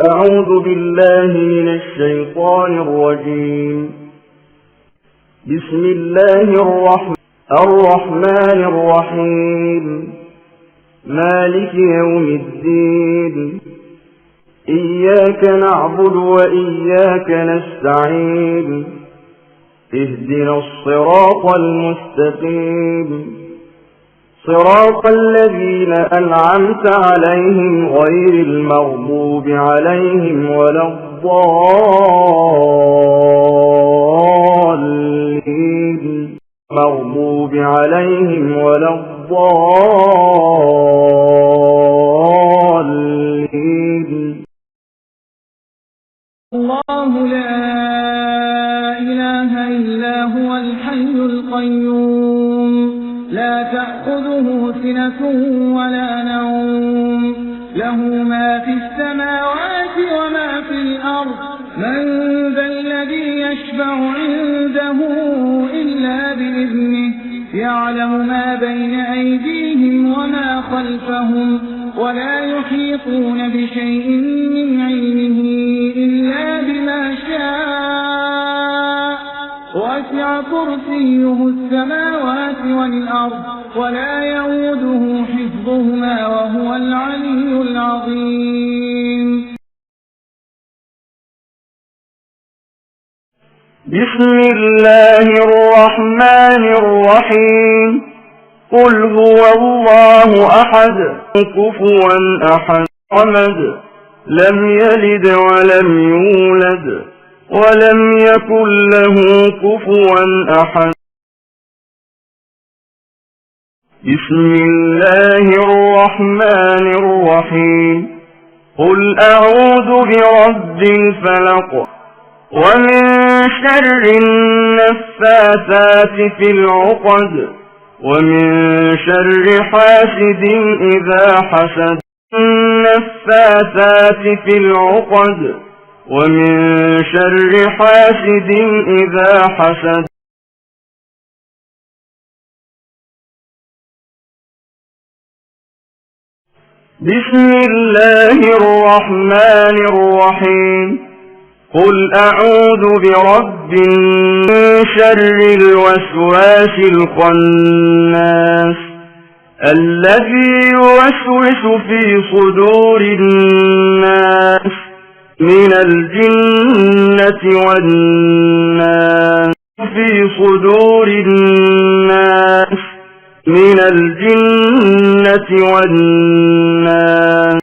أعوذ بالله من الشيطان الرجيم. بسم الله الرحمن الرحيم. مالك يوم الدين. إياك نعبد وإياك نستعين. اهدنا الصراط المستقيم، صراط الذين أنعمت عليهم غير المغضوب عليهم ولا الضالين. مغضوب عليهم ولا الضالين. الله لا إله إلا هو الحي القيوم، لا تأخذه سنة ولا نوم، له ما في السماوات وما في الأرض. من ذا الذي يشفع عنده إلا بإذنه، يعلم ما بين أيديهم وما خلفهم، ولا يحيطون بشيء من علمه إلا بما شاء. وسع كرسيه السماوات والأرض، ولا يؤوده حفظهما وهو العلي العظيم. بسم الله الرحمن الرحيم. قل هو الله أحد كفوا أحد صمد، لم يلد ولم يولد ولم يكن له كفوا أحد. بسم الله الرحمن الرحيم. قل أعوذ برب الفلق، ومن شر النفاثات في العقد، ومن شر حاسد إذا حسد. النفاثات في العقد، ومن شر حاسد إذا حسد. بسم الله الرحمن الرحيم. قل أعوذ برب من شر الوسواس الخناس، الذي يوسوس في صدور الناس من الجنة والناس. في صدور الناس من الجنة والناس.